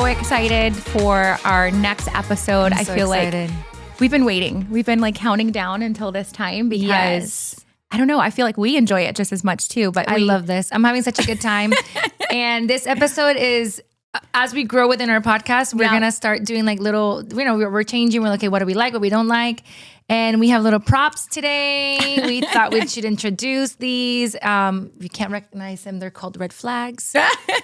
excited for our next episode. I feel excited. Like we've been waiting. We've been like counting down until this time because I don't know. I feel like we enjoy it just as much too. But I love this. I'm having such a good time. And this episode is, as we grow within our podcast, we're going to start doing like little, we're changing. We're like, okay, what do we like? What we don't like? And we have little props today. We thought we should introduce these. You can't recognize them. They're called red flags.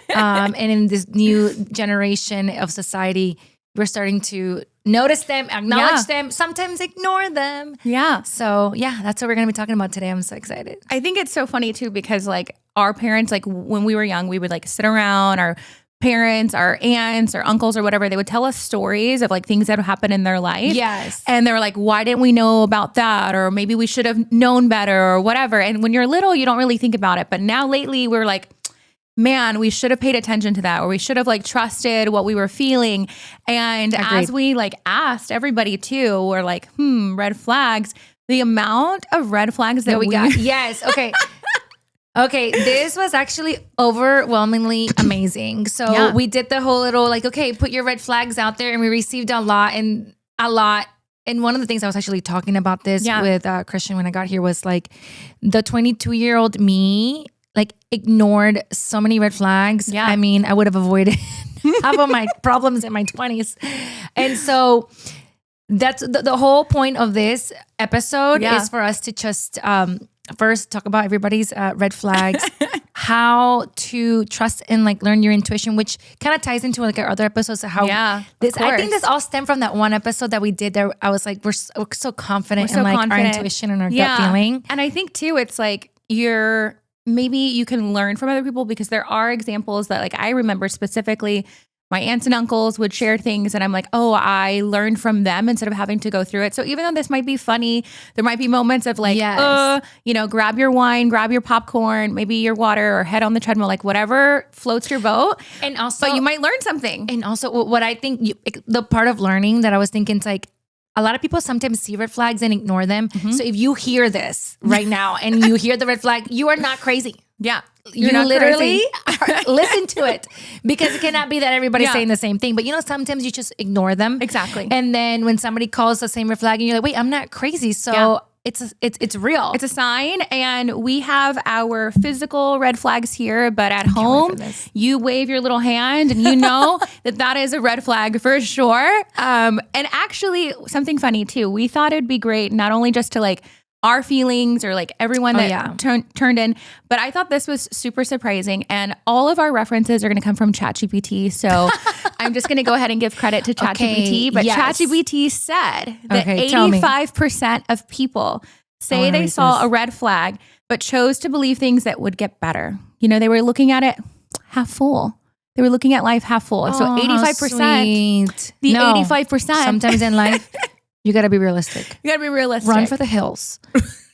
And in this new generation of society, we're starting to notice them, acknowledge them, sometimes ignore them. Yeah. So that's what we're going to be talking about today. I'm so excited. I think it's so funny too, because like our parents, like when we were young, we would like sit around, our parents, our aunts or uncles or whatever, they would tell us stories of like things that would happen in their life. Yes. And they were like, why didn't we know about that? Or maybe we should have known better or whatever. And when you're little, you don't really think about it. But now lately we're like, man, we should have paid attention to that, or we should have like trusted what we were feeling. And as we like asked everybody too, we're like, red flags, the amount of red flags that we got. Yes. Okay. Okay, this was actually overwhelmingly amazing. So we did the whole little like, okay, put your red flags out there, and we received a lot. And one of the things I was actually talking about this with Christian when I got here was like the 22-year-old me like ignored so many red flags. Yeah. I mean, I would have avoided half of my problems in my 20s. And so that's the whole point of this episode is for us to just first talk about everybody's red flags, how to trust and like learn your intuition, which kind of ties into like our other episodes of how I think this all stemmed from that one episode that we did there. I was like, we're so confident in like our intuition and our gut feeling. And I think too, it's like maybe you can learn from other people, because there are examples that like I remember specifically my aunts and uncles would share things and I'm like, oh, I learned from them instead of having to go through it. So even though this might be funny, there might be moments of like, grab your wine, grab your popcorn, maybe your water, or head on the treadmill, like whatever floats your boat. And also, but you might learn something. And also what I think, the part of learning that I was thinking is like, a lot of people sometimes see red flags and ignore them. Mm-hmm. So if you hear this right now and you hear the red flag, you are not crazy. Yeah. You literally listen to it, because it cannot be that everybody's saying the same thing. But sometimes you just ignore them. Exactly. And then when somebody calls the same red flag and you're like, wait, I'm not crazy. So it's real. It's a sign. And we have our physical red flags here, but at home, you wave your little hand and you know that is a red flag for sure. And actually something funny too, we thought it'd be great, not only just to like our feelings or like everyone that turned in, but I thought this was super surprising, and all of our references are going to come from ChatGPT. So I'm just going to go ahead and give credit to ChatGPT. But ChatGPT said that 85% of people say they saw a red flag, but chose to believe things that would get better. They were looking at it half full. They were looking at life half full. And so 85%, 85%. Sometimes in life, you got to be realistic. You got to be realistic. Run for the hills.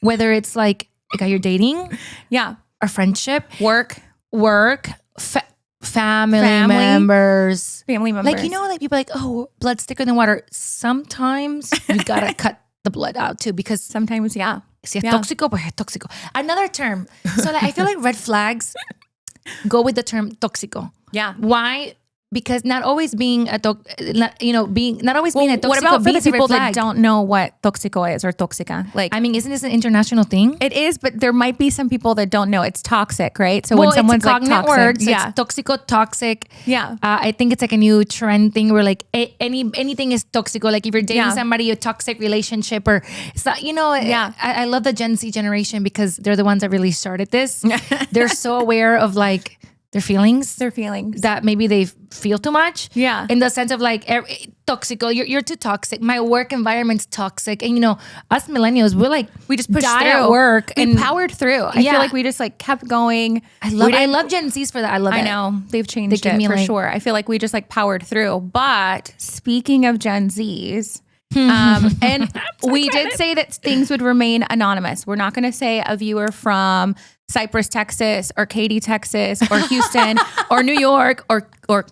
Whether it's like you're dating, a friendship, work, family members. Like, like people like, oh, blood's thicker than water. Sometimes you got to cut the blood out too, because sometimes, si es tóxico, pues es tóxico. Another term. So like, I feel like red flags go with the term tóxico. Yeah. Why? Because not always being a being a toxico. What about for the people that don't know what toxico is or toxica? Like, I mean, isn't this an international thing? It is, but there might be some people that don't know. It's toxic, right? So when someone's it's a cognate like toxic, word, so it's toxico, toxic. Yeah, I think it's like a new trend thing where like anything is toxico. Like if you're dating somebody, a toxic relationship, or it's not, I love the Gen Z generation because they're the ones that really started this. They're so aware of like their feelings that maybe they feel too much. Yeah. In the sense of like toxico, you're too toxic. My work environment's toxic. And us millennials, we just pushed through at work and we powered through. I feel like we just like kept going. I love Gen Zs for that. I love it. I know. They've changed it for sure. I feel like we just like powered through. But speaking of Gen Zs, and we did say that things would remain anonymous. We're not going to say a viewer from Cypress, Texas, or Katy, Texas, or Houston, or New York, or the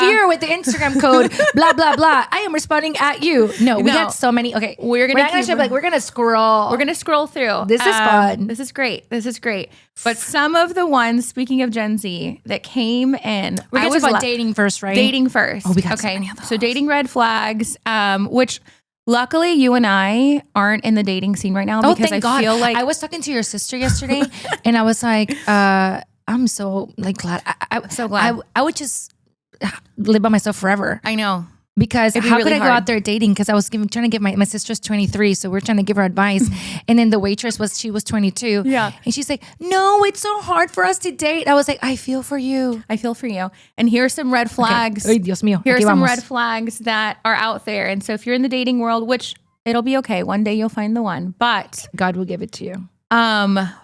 viewer with the Instagram code, blah, blah, blah. I am responding at you. No, we got so many. Okay. We're going to scroll. We're going to scroll through. This is fun. This is great. This is great. But some of the ones, speaking of Gen Z, that came in. We're going to talk about dating first, right? Dating first. Oh, we got so many of those. So dating red flags, which luckily you and I aren't in the dating scene right now because I feel like. I was talking to your sister yesterday and I was like, I'm so like glad. I'm so glad. I would just live by myself forever. I know. Because how could I go out there dating? Because I was trying to give my sister's 23, so we're trying to give her advice. And then the waitress she was 22. Yeah. And she's like, no, it's so hard for us to date. I was like, I feel for you. I feel for you. And here's some red flags. Okay. Ay, Dios mío. Here's some red flags that are out there. And so if you're in the dating world, which it'll be okay. One day you'll find the one, but God will give it to you.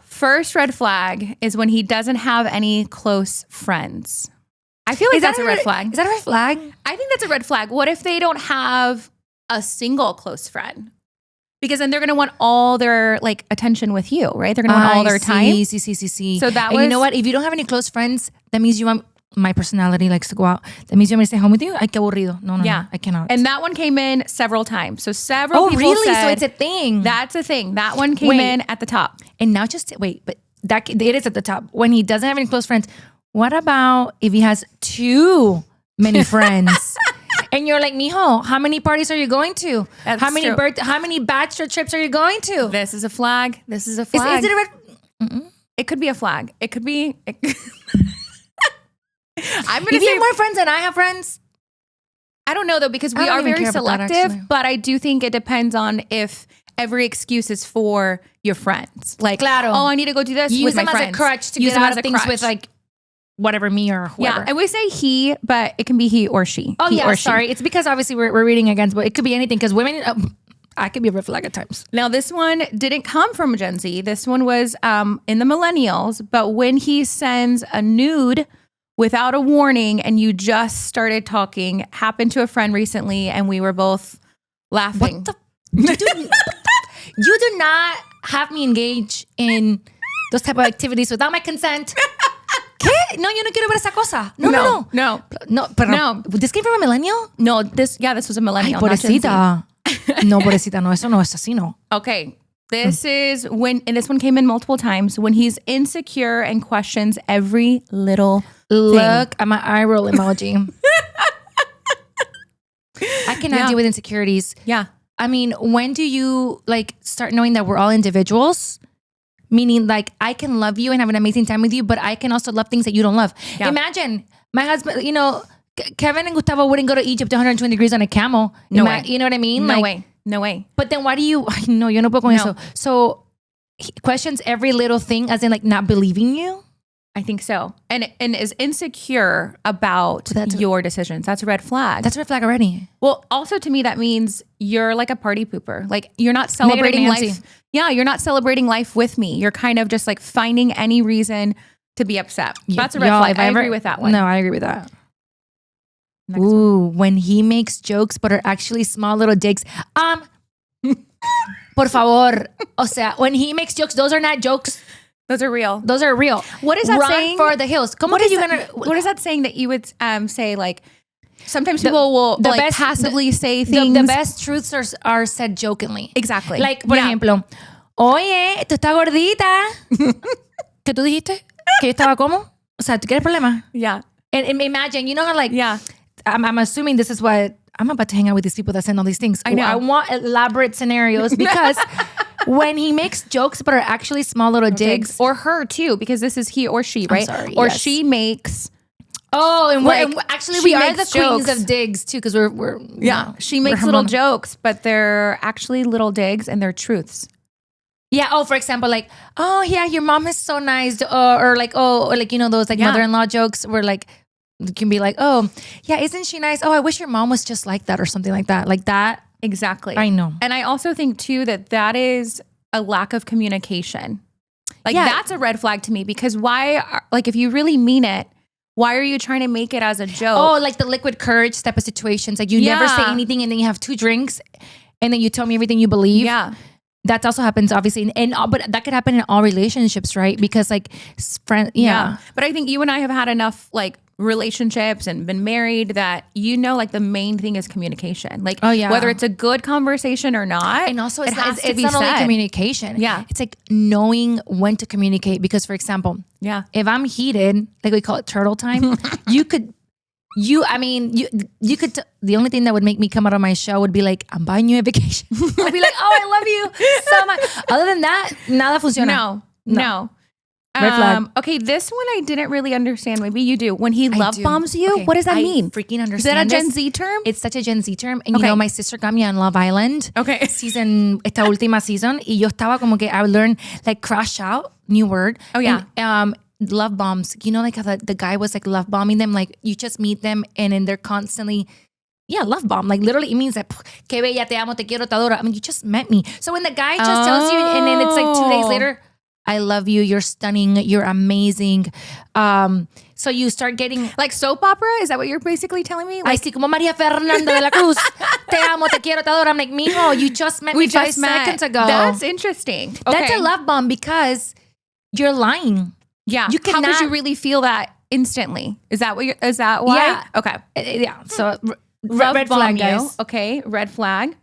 First red flag is when he doesn't have any close friends. I feel like that's a red flag. Is that a red flag? I think that's a red flag. What if they don't have a single close friend? Because then they're going to want all their like attention with you, right? They're going to want all their time. See. So that was, you know what? If you don't have any close friends, that means you want my personality likes to go out. That means you want me to stay home with you. Ay, qué aburrido. No, I cannot. And that one came in several times. So several people really? said, so it's a thing. That's a thing. That one came in at the top. And now but it is at the top. When he doesn't have any close friends, what about if he has too many friends? And you're like, mijo, how many parties are you going to? That's how many true. How many bachelor trips are you going to? This is a flag. This is a flag. Is it a red? Mm-mm. It could be a flag. It could be. I'm gonna if you have more friends than I have friends. I don't know though, because we are very selective, but I do think it depends on if every excuse is for your friends. Like, claro. Oh, I need to go do this you with my friends. Use them as a crutch to get out of things with like whatever, me or whoever. Yeah, and we say he, but it can be he or she. Oh, he yeah, sorry. It's because obviously we're reading against, but it could be anything because women, I could be a red flag at times. Now, this one didn't come from Gen Z. This one was in the millennials, but when he sends a nude without a warning and you just started talking, happened to a friend recently and we were both laughing. You do not have me engage in those type of activities without my consent. ¿Qué? No, yo no quiero ver esa cosa. No. Pero ¿this came from a millennial? No, this was a millennial. Ay, pobrecita. No, pobrecita, no, eso no es así, no. Okay. This is and this one came in multiple times, when he's insecure and questions every little Look thing. at my eye roll emoji. I cannot deal with insecurities. Yeah. I mean, when do you like start knowing that we're all individuals? Meaning like I can love you and have an amazing time with you, but I can also love things that you don't love. Yeah. Imagine my husband, Kevin and Gustavo wouldn't go to Egypt 120 degrees on a camel. No way. You know what I mean? No way. But then why do you, no, yo no puedo con eso. So he questions every little thing as in like not believing you? I think so. And is insecure about your decisions. That's a red flag. That's a red flag already. Well, also to me, that means you're like a party pooper. Like you're not celebrating life. Yeah, you're not celebrating life with me. You're kind of just like finding any reason to be upset. That's a red flag. I agree with that one. No, I agree with that. Next one. When he makes jokes but are actually small little digs. Por favor. O sea, when he makes jokes, those are not jokes. Those are real. Those are real. What is that saying? For the hills. What is that saying that you would say like, sometimes people will like passively say things. The best truths are said jokingly. Exactly. Like, por ejemplo, oye, tú estás gordita. ¿Qué tú dijiste? ¿Que yo estaba como? O sea, ¿tú quieres problema? Yeah. And imagine, you know how like, I'm assuming this is what, I'm about to hang out with these people that send all these things. I know. I want elaborate scenarios because when he makes jokes but are actually small little digs. Or her too, because this is he or she, right? I'm sorry, or yes. she makes. Oh, and like, actually we are the queens of digs too, because we're she makes little jokes, but they're actually little digs and they're truths. Yeah. Oh, for example, like, oh yeah, your mom is so nice, or like, oh, or like, those like mother-in-law jokes where like it can be like, oh yeah, isn't she nice? Oh, I wish your mom was just like that, or something like that. Like that. Exactly. I know. And I also think too that is a lack of communication. Like that's a red flag to me, because if you really mean it, why are you trying to make it as a joke? Oh, like the liquid courage type of situations. Like you never say anything and then you have 2 drinks and then you tell me everything you believe. Yeah. That also happens, obviously, but that could happen in all relationships, right? Because like, yeah. But I think you and I have had enough like relationships and been married that like the main thing is communication. Like, whether it's a good conversation or not, and also it's not only communication. Yeah, it's like knowing when to communicate. Because, for example, if I'm heated, like we call it turtle time, you could. The only thing that would make me come out of my shell would be like, I'm buying you a vacation. I'd be like, oh, I love you so much. Other than that, nada funciona. No. Red flag. Okay, this one I didn't really understand. Maybe you do. When he love bombs you, what does that mean? Freaking understand. Is that a Gen Z term? It's such a Gen Z term. And you know, my sister got me on Love Island. Okay. Esta última season. Y yo estaba como que I learned like crash out, new word. Oh yeah. And, love bombs. You know, like how the guy was like love bombing them. Like you just meet them and then they're constantly, love bomb. Like literally it means that, que bella, te amo, te quiero, te adoro. I mean, you just met me. So when the guy just tells you and then it's like 2 days later, I love you, you're stunning, you're amazing. So you start getting... Like soap opera? Is that what you're basically telling me? Like, como Maria Fernanda de la Cruz. Te amo, te quiero, te adoro. I'm like, mijo, you just met me 5 seconds ago. That's interesting. Okay. That's a love bomb because you're lying. Yeah. How could you really feel that instantly? Is that why? Yeah. Okay. Yeah. So red flag, you. guys. Okay. Red flag.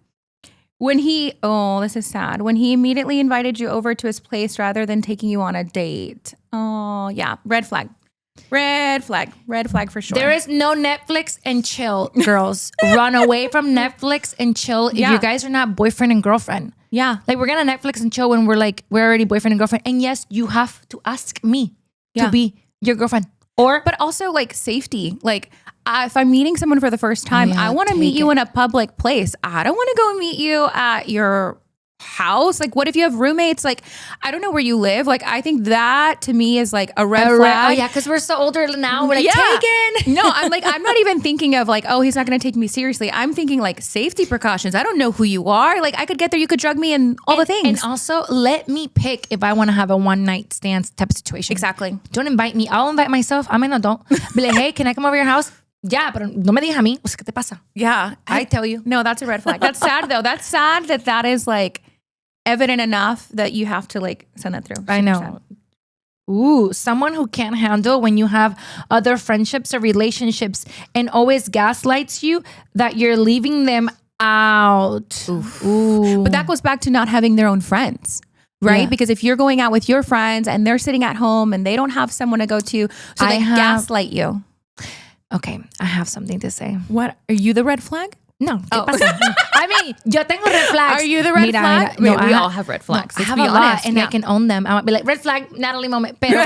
When this is sad. When he immediately invited you over to his place rather than taking you on a date. Oh, yeah. Red flag. Red flag. Red flag for sure. There is no Netflix and chill, girls. Run away from Netflix and chill if you guys are not boyfriend and girlfriend. Yeah. Like we're gonna Netflix and chill when we're already boyfriend and girlfriend. And yes, you have to ask me to be your girlfriend. But also like safety. Like if I'm meeting someone for the first time, I want to meet you in a public place. I don't want to go meet you at your house. Like what if you have roommates? Like I don't know where you live. Like I think that to me is like a red flag. Oh yeah, because we're so older now. We're like taken. No, I'm not even thinking of like, oh, he's not going to take me seriously. I'm thinking like safety precautions. I don't know who you are. Like I could get there, you could drug me and all the things. And also let me pick if I want to have a one night stand type of situation. Exactly. Don't invite me. I'll invite myself. I'm an adult. Be like, hey, can I come over your house? Yeah, pero no me digas a mí. ¿Qué te pasa? Yeah. I tell you. No, that's a red flag. That's sad though. That's sad that is like evident enough that you have to like send that through. I know. Ooh, someone who can't handle when you have other friendships or relationships and always gaslights you that you're leaving them out. Ooh. But that goes back to not having their own friends. Right? Yeah. Because if you're going out with your friends and they're sitting at home and they don't have someone to go to, so they gaslight you. Okay, I have something to say. What? Are you the red flag? No. ¿Qué pasa? I mean, yo tengo red flags. Are you the red flag? No, we all have red flags. No, I have a lot and I can own them. I might be like, red flag, Nathaly moment. Pero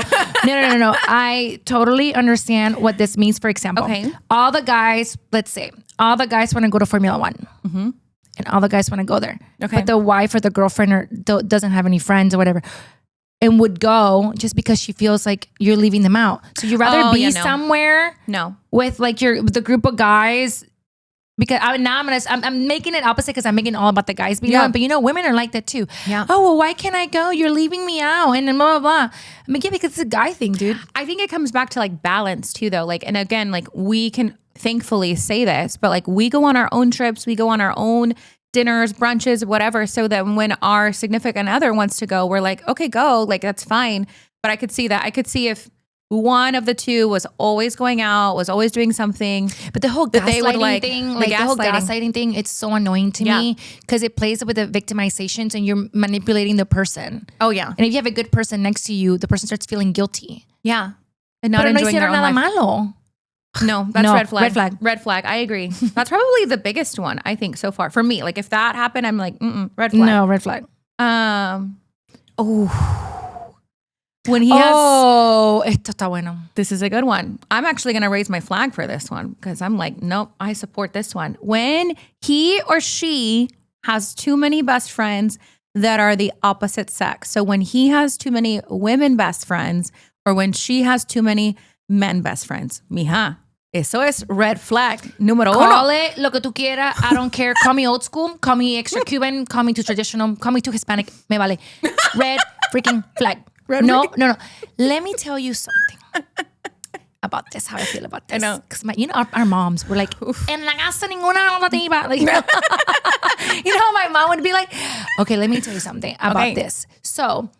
no. I totally understand what this means. For example, all the guys, let's say, all the guys want to go to Formula One. Mm-hmm. And all the guys want to go there. Okay. But the wife or the girlfriend doesn't have any friends or whatever. And would go just because she feels like you're leaving them out. So you'd rather be somewhere with like with the group of guys. Because I'm making it opposite because I'm making it all about the guys being out. But women are like that too. Yeah. Oh, well, why can't I go? You're leaving me out and then blah, blah, blah. I mean, because it's a guy thing, dude. I think it comes back to like balance too, though. Like, and again, like we can thankfully say this, but like we go on our own trips, we go on our own dinners, brunches, whatever. So that when our significant other wants to go, we're like, okay, go. Like, that's fine. But I could see that. I could see if one of the two was always going out, was always doing something. But the whole gaslighting thing, it's so annoying to me because it plays with the victimizations and you're manipulating the person. Oh, yeah. And if you have a good person next to you, the person starts feeling guilty. Yeah. And not enjoying their own life. Malo. No, that's red flag. Red flag. Red flag. I agree. That's probably the biggest one, I think, so far. For me, like if that happened, I'm like, red flag. No, red flag. When he has... Oh, esto está bueno. This is a good one. I'm actually going to raise my flag for this one because I'm like, nope, I support this one. When he or she has too many best friends that are the opposite sex. So when he has too many women best friends or when she has too many men best friends. Mija, eso es red flag número uno. Call it lo que tú quieras. I don't care. Call me old school. Call me extra Cuban. Call me too traditional. Call me too Hispanic. Me vale. Red freaking flag. No. Let me tell you something. about this, how I feel about this. I know. Because our moms were like, en la casa ninguna alternativa. Like, my mom would be like, okay, let me tell you something about this. So,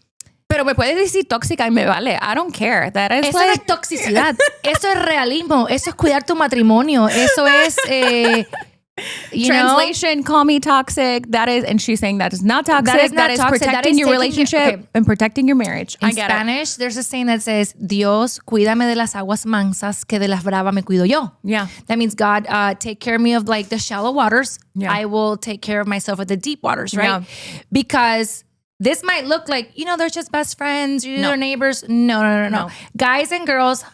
pero me puedes decir tóxica y me vale. I don't care. That is eso no es toxicidad. Eso es realismo. Eso es cuidar tu matrimonio. Eso es... Translation, call me toxic. That is, and she's saying that is not toxic. That is protecting your relationship and protecting your marriage. In Spanish, there's a saying that says, Dios, cuídame de las aguas mansas, que de las bravas me cuido yo. Yeah. That means God, take care of me of like the shallow waters. Yeah. I will take care of myself of the deep waters, right? Yeah. Because this might look like, they're just best friends, they're neighbors. No. Guys and girls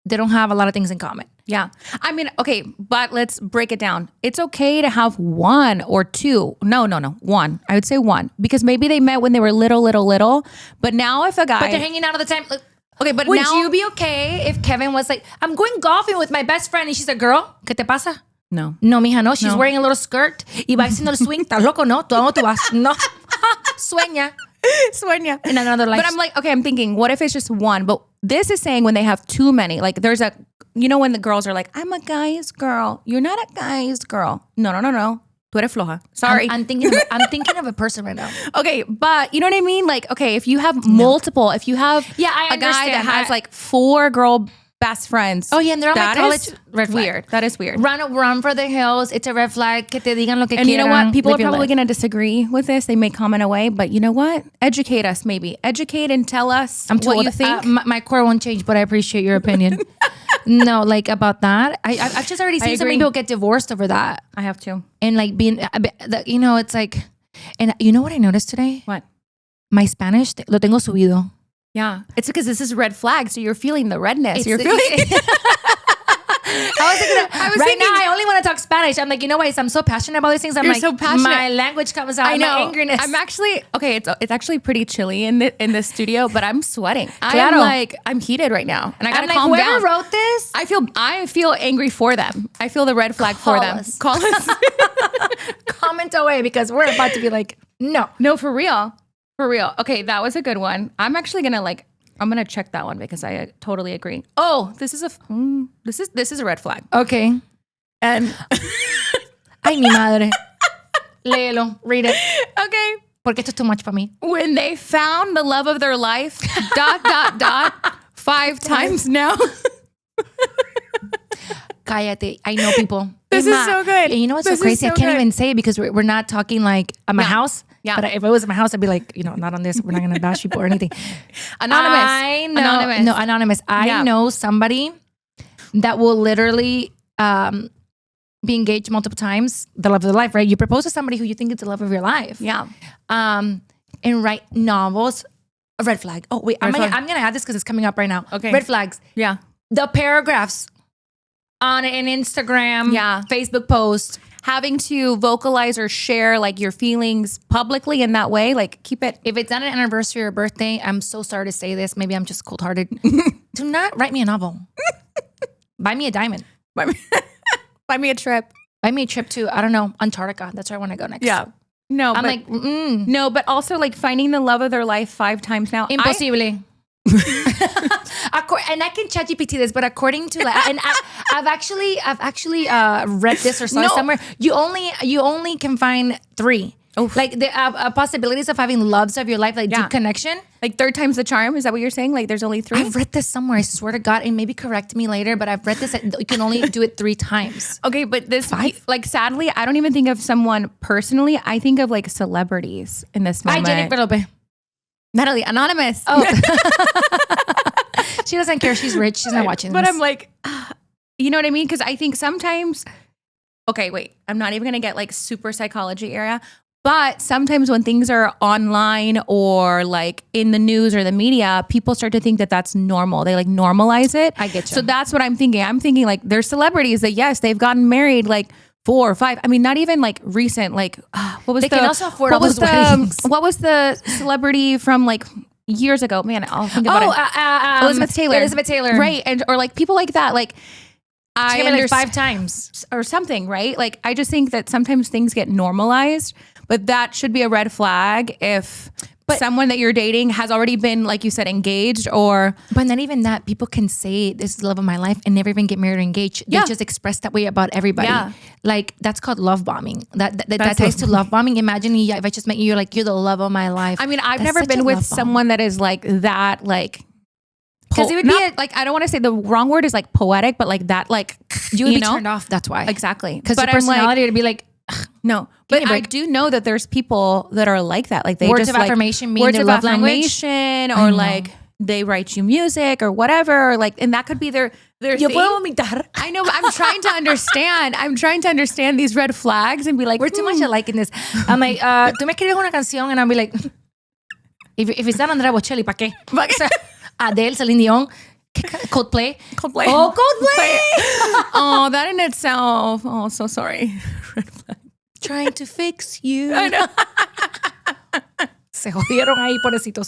they don't have a lot of things in common. Yeah. I mean, okay, but let's break it down. It's okay to have one or two. No. One. I would say one. Because maybe they met when they were little. But now if a guy... But they're hanging out all the time. Okay, but would now... you be okay if Kevin was like, I'm going golfing with my best friend, and she's a girl? ¿Qué te pasa? No. No, mija, no. She's wearing a little skirt. Y va haciendo el swing. ¿Estás loco? No. ¿Tú a dónde tú vas? No. Sueña. In another life. But I'm like, okay, I'm thinking, what if it's just one? But this is saying when they have too many. Like there's a... when the girls are like, I'm a guy's girl. You're not a guy's girl. No. Tú eres floja. Sorry. I'm thinking of a person right now. Okay, but you know what I mean? Like, okay, if you have multiple, if you have I a guy that has like 4 girl best friends. Oh yeah, and they're all like college. Red flag. Weird. That is weird. Run for the hills. It's a red flag. Que te digan lo que and quieran. You know what? People are probably going to disagree with this. They may comment away, but you know what? Educate us, maybe. Educate and tell us what you think. My core won't change, but I appreciate your opinion. No, like about that. I've just already seen so many people get divorced over that. I have to. And like being, it's like, and you know what I noticed today? What? My Spanish, lo tengo subido. Yeah. It's because this is red flag, so you're feeling the redness. You're feeling... I was thinking, now I only want to talk Spanish. I'm like, I'm so passionate about these things. I'm so passionate. My language comes out. I know. My angriness. I'm actually, okay, it's actually pretty chilly in the studio, but I'm sweating. I'm heated right now. And I gotta calm down. Whoever wrote this, I feel angry for them. I feel the red flag for them. Call us. Comment away because we're about to be like, no. No, for real. For real. Okay, that was a good one. I'm actually gonna I'm gonna check that one because I totally agree. Oh, this is a red flag. Okay. And ay mi madre. Léelo, read it. Okay. Porque esto es too much para mí. When they found the love of their life, ... 5 times now. Cállate. I know people. This is so good. And you know what's so crazy? I can't even say it because we're not talking like at my house. Yeah. But if it was at my house, I'd be like, not on this. We're not going to bash people or anything. Anonymous. I know. Anonymous. No, anonymous. I know somebody that will literally be engaged multiple times. The love of their life, right? You propose to somebody who you think is the love of your life. Yeah. And write novels. A red flag. Oh, wait. I'm going to add this because it's coming up right now. Okay. Red flags. Yeah. The paragraphs on an Instagram, Facebook post. Having to vocalize or share like your feelings publicly in that way, like keep it. If it's on an anniversary or birthday, I'm so sorry to say this. Maybe I'm just cold-hearted. Do not write me a novel. Buy me a diamond. Buy me a trip. Buy me a trip to, I don't know, Antarctica. That's where I want to go next. Yeah. No, I'm like, no, but also like finding the love of their life 5 times now. Impossible. And I can ChatGPT this, but according to and I've actually read this or saw it somewhere. You only can find 3. Oof. Like the possibilities of having loves of your life, like deep connection. Like 3rd time's the charm. Is that what you're saying? Like there's only 3? I've read this somewhere. I swear to God, and maybe correct me later, but I've read this. You can only do it 3 times. Okay, but this, like sadly, I don't even think of someone personally. I think of like celebrities in this moment. Hi, Jennifer Lopez. Nathaly, anonymous. Oh. She doesn't care. She's rich. She's not watching but this. I'm like, you know what I mean? Because I think sometimes, okay, wait, I'm not even going to get like super psychology area. But sometimes when things are online or like in the news or the media, people start to think that that's normal. They like normalize it. I get you. So that's what I'm thinking. I'm thinking like there's celebrities that, yes, they've gotten married like 4 or 5. I mean, not even like recent, like what was they can also afford all those weddings. What was the celebrity from like years ago? Man, I'll think about it. Elizabeth Taylor. Right. And or like people like that. Like I understand like 5 times or something, right? Like I just think that sometimes things get normalized, but that should be a red flag if someone that you're dating has already been, like you said, engaged or... But not even that. People can say this is the love of my life and never even get married or engaged. They just express that way about everybody. Yeah. Like, that's called love bombing. That ties to love bombing. Imagine if I just met you, you're like, you're the love of my life. I mean, I've never been with someone that is like that, like... Because it would be like, I don't want to say the wrong word is like poetic, but like that, like... You would be turned off, that's why. Exactly. Because your personality would be like... No, but I do know that there's people that are like that. Like they words just of affirmation mean their love language, or like they write you music or whatever. Or like, and that could be their thing. I know. But I'm trying to understand. I'm trying to understand these red flags and be like, we're too much alike in this. I'm like, tú me escribes una canción, and I'll be like, if it's not Andrea Bocelli, ¿pa qué? Adele, Celine Dion. Coldplay. Oh, Coldplay. Oh, that in itself. Oh, so sorry. Trying to fix you. I know. Se jodieron ahí, pobrecitos.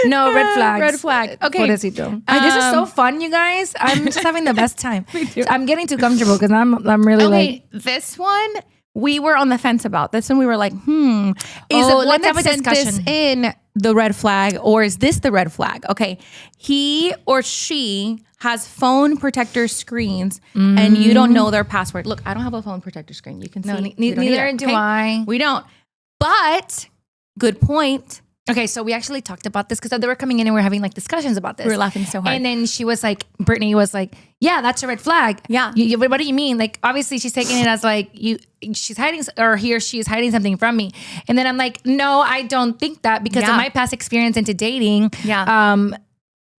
No, red flags. Red flag. Okay. Pobrecito. This is so fun, you guys. I'm just having the best time. Me too. I'm getting too comfortable because I'm really like... This one, we were on the fence about. This one we were like, is the one that sent this in the red flag, or is this the red flag? Okay. He or she has phone protector screens and you don't know their password. Look, I don't have a phone protector screen. You can see. Neither do I. We don't. But good point. Okay, so we actually talked about this because they were coming in and we were having like discussions about this. We were laughing so hard. And then she was like, Brittany was like, yeah, that's a red flag. Yeah. What do you mean? Like, obviously she's taking it as like, she's hiding, or he or she is hiding something from me. And then I'm like, no, I don't think that because of my past experience into dating. Yeah.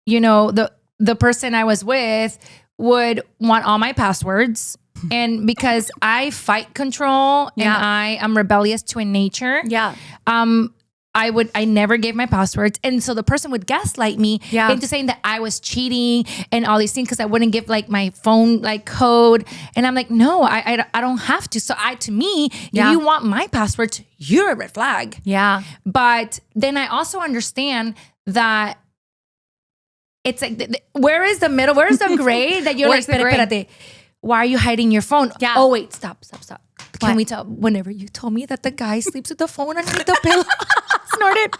You know, the person I was with would want all my passwords. And because I fight control and I am rebellious to a nature. Yeah. I never gave my passwords. And so the person would gaslight me into saying that I was cheating and all these things because I wouldn't give like my phone like code. And I'm like, no, I don't have to. So to me, if you want my passwords, you're a red flag. Yeah. But then I also understand that it's like, where is the middle? Where's the gray that you're like, espérate, why are you hiding your phone? Yeah. Oh, wait, stop. Can we tell? Whenever you told me that the guy sleeps with the phone underneath the pillow. Snorted.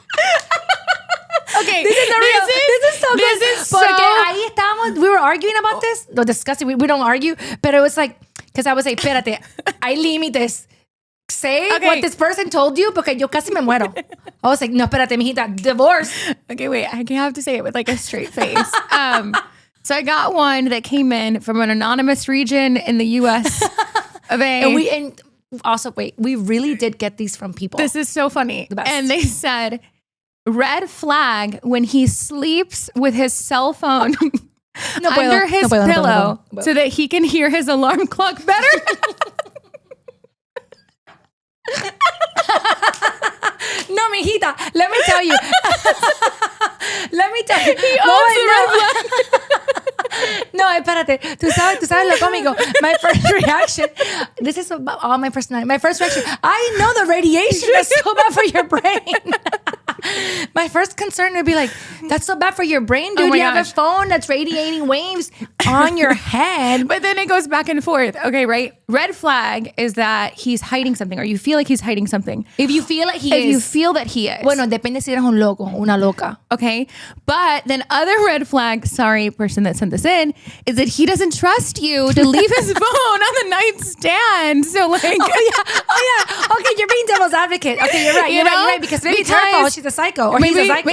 Okay. This is so good. Ahí estábamos, we were arguing about this. No, discussing. We don't argue. But it was like, because I was like, espérate, hay límites. Say what this person told you porque yo casi me muero. I was like, no, espérate, mijita, divorce. Okay, wait. I have to say it with like a straight face. So I got one that came in from an anonymous region in the U.S. of A. And also, wait, we really did get these from people. This is so funny. And they said, red flag when he sleeps with his cell phone under his pillow so that he can hear his alarm clock better. No, mijita, let me tell you. He owns the red flag. No, espérate. Tú sabes lo cómico. My first reaction, this is about all my personality. My first reaction, I know the radiation is so bad for your brain. My first concern would be like, that's so bad for your brain, dude. You have a phone that's radiating waves on your head. But then it goes back and forth. Okay, right? Red flag is that he's hiding something or you feel like he's hiding something. If you feel like he is. If you feel that he is. Bueno, depende si eres un loco, una loca. Okay. But then other red flag, sorry, person that sent this in, is that he doesn't trust you to leave his phone on the nightstand. So like. Oh yeah. Okay, you're being devil's advocate. Okay, you're right. Because maybe it's her fault. She's a psycho. Or he's a psycho.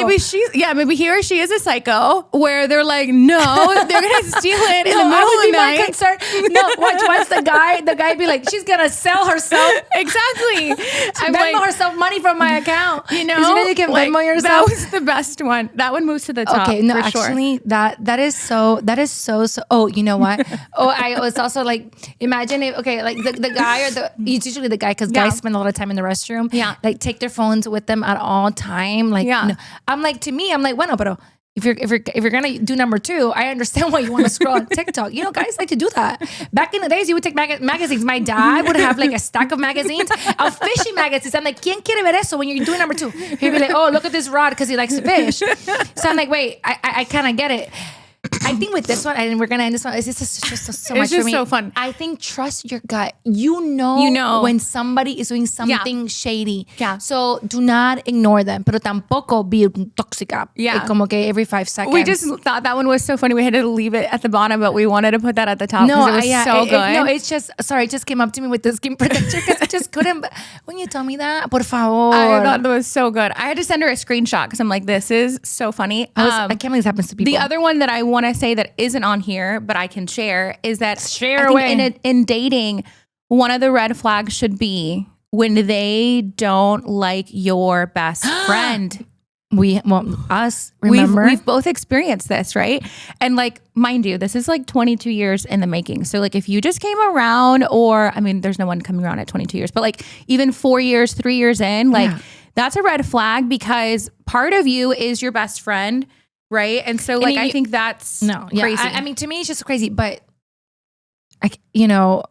Maybe he or she is a psycho where they're like, no, they're going to steal it in the middle of the night. More concerned. No, watch the guy be like, she's going to sell herself. Exactly. I'm Venmo herself money from my account. You know you can Venmo yourself. That was the best one. That one moves to the top. Okay, no, actually, that is so. Oh, you know what? I was also like, imagine if like the guy or it's usually the guy because guys spend a lot of time in the restroom. Yeah, like take their phones with them at all time. Like, no. I'm like, to me, I'm like, bueno, pero if you're gonna do number two, I understand why you want to scroll on TikTok. You know, guys like to do that. Back in the days, you would take magazines. My dad would have like a stack of magazines, of fishing magazines. I'm like, ¿Quién quiere ver eso when you're doing number two? He'd be like, oh, look at this rod because he likes to fish. So I'm like, wait, I kind of get it. I think with this one, and we're gonna end this one. This is just so much just for me. so fun. I think trust your gut. You know when somebody is doing something shady. Yeah. So do not ignore them, pero tampoco be tóxica. Yeah. Como que every 5 seconds. We just thought that one was so funny. We had to leave it at the bottom, but we wanted to put that at the top because it was so good. No, it's just sorry. It just came up to me with the skin protector because I just couldn't. But when you told me that, por favor. I thought that was so good. I had to send her a screenshot because I'm like, this is so funny. I can't believe this happens to people. The other one that I want to say that isn't on here, but I can share is that Share I think in dating, one of the red flags should be when they don't like your best friend. Remember? We've both experienced this, right? And like, mind you, this is like 22 years in the making. So like if you just came around, or I mean, there's no one coming around at 22 years, but like even 4 years, 3 years in, like that's a red flag because part of you is your best friend, right? And so like, I think that's crazy. I mean, to me, it's just crazy, but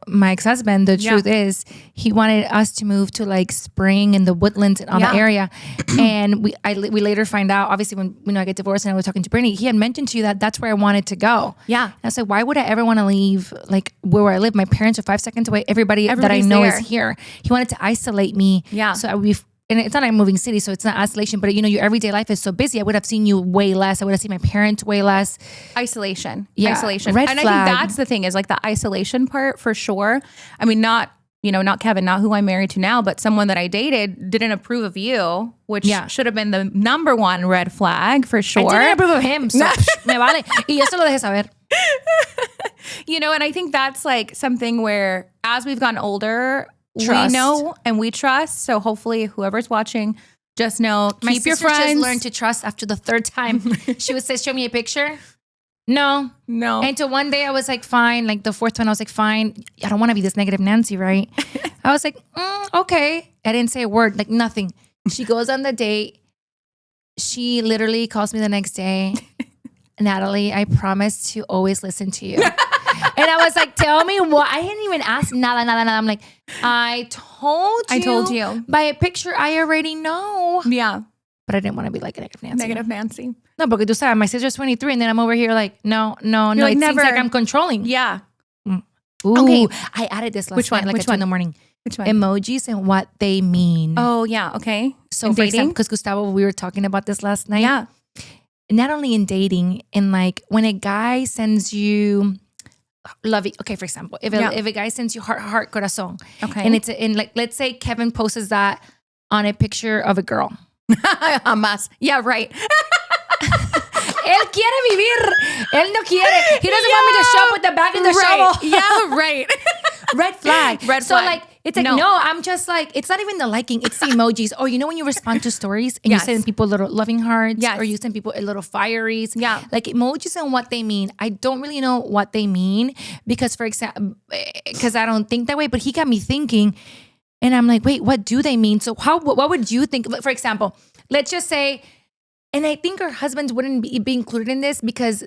my ex-husband, the truth is he wanted us to move to like Spring in the woodlands on the area. And we later find out, obviously when I get divorced and I was talking to Brittany, he had mentioned to you that that's where I wanted to go. Yeah. And I said, why would I ever want to leave like where I live? My parents are 5 seconds away. Everybody's that I know is here. He wanted to isolate me. Yeah. So and it's not like moving city, so it's not isolation, but your everyday life is so busy. I would have seen you way less. I would have seen my parents way less. Isolation. Isolation. Red flag. I think that's the thing is like the isolation part for sure. I mean, not Kevin, not who I'm married to now, but someone that I dated didn't approve of you, which should have been the number one red flag for sure. I didn't approve of him, so me vale. Y eso lo dejé saber. And I think that's like something where as we've gotten older, trust. We know and we trust. So hopefully whoever's watching, just know, keep your friends. My sister just learned to trust after the third time. She would say, show me a picture. No. And so one day I was like, fine. Like the fourth one, I was like, fine. I don't want to be this negative Nancy, right? I was like, okay. I didn't say a word, like nothing. She goes on the date. She literally calls me the next day. Nathaly, I promise to always listen to you. And I was like, tell me what. I didn't even ask nada. I'm like, I told you. By a picture I already know. Yeah. But I didn't want to be like a negative Nancy. No, porque tú sabes, my sister's 23 and then I'm over here like, no. Like, it seems like I'm controlling. Yeah. Ooh, okay. I added this last Which one? night, like Which at 2 one? in the morning. Which one? Emojis and what they mean. Oh, yeah. Okay. So in for dating? example, because Gustavo, we were talking about this last night. Yeah. Not only in dating, and like when a guy sends you lovey. Okay, for example, if a guy sends you heart, corazón. Okay. And it's in like, let's say Kevin posts that on a picture of a girl. Jamás. Yeah, right. Él quiere vivir. Él no quiere. He doesn't want me to show up with the bag in the shovel. Yeah, right. Red flag. Red so flag. Like, it's like, no, I'm just like, it's not even the liking, it's the emojis. Or when you respond to stories and you send people little loving hearts or you send people a little fireys. Yeah. Like emojis and what they mean. I don't really know what they mean because for example, because I don't think that way, but he got me thinking and I'm like, wait, what do they mean? So what would you think? For example, let's just say, and I think our husbands wouldn't be included in this because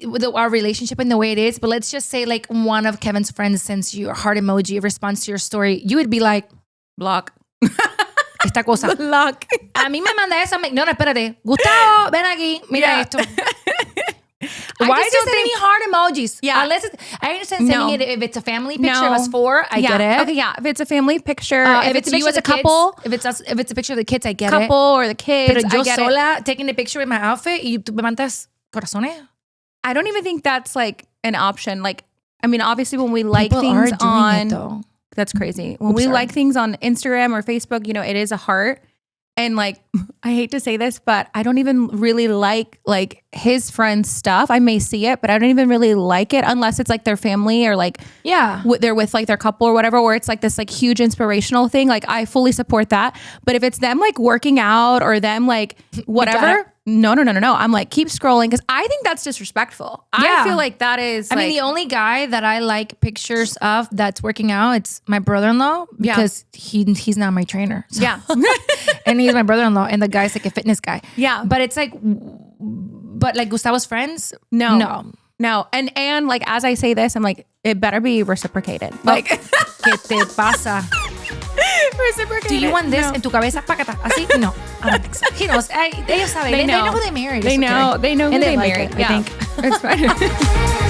with our relationship and the way it is. But let's just say like one of Kevin's friends sends you a heart emoji, a response to your story. You would be like, block. Esta cosa. Block. A mí me manda eso. No, espérate. Gustavo, ven aquí. Mira esto. Why is it sending me heart emojis? Yeah. Unless I understand sending it if it's a family picture of us four. I get it. Okay, yeah. If it's a family picture, if it's you as a kids, couple. If it's a picture of the kids, I get it. Couple or the kids. Pero yo sola taking the picture with my outfit y tú me mandas corazones. I don't even think that's like an option. Like, I mean, obviously when we like people things are doing it, though. That's crazy. When we like things on Instagram or Facebook, it is a heart. And like, I hate to say this, but I don't even really like his friend's stuff. I may see it, but I don't even really like it unless it's like their family or like, they're with like their couple or whatever, where it's like this like huge inspirational thing. Like I fully support that. But if it's them like working out or them like whatever, no. I'm like, keep scrolling because I think that's disrespectful. I feel like that is. I mean, the only guy that I like pictures of that's working out, it's my brother-in-law because he's not my trainer. So. Yeah. And he's my brother-in-law and the guy's like a fitness guy. Yeah. But it's like, but like Gustavo's friends? No. And like, as I say this, I'm like, it better be reciprocated. Like, ¿Qué te pasa? Reciprocated. Do you want this en tu cabeza? Pácata. Así? No. I don't think so. He knows. Ellos saben. They know who they married. They know who they married. I think. It's fine.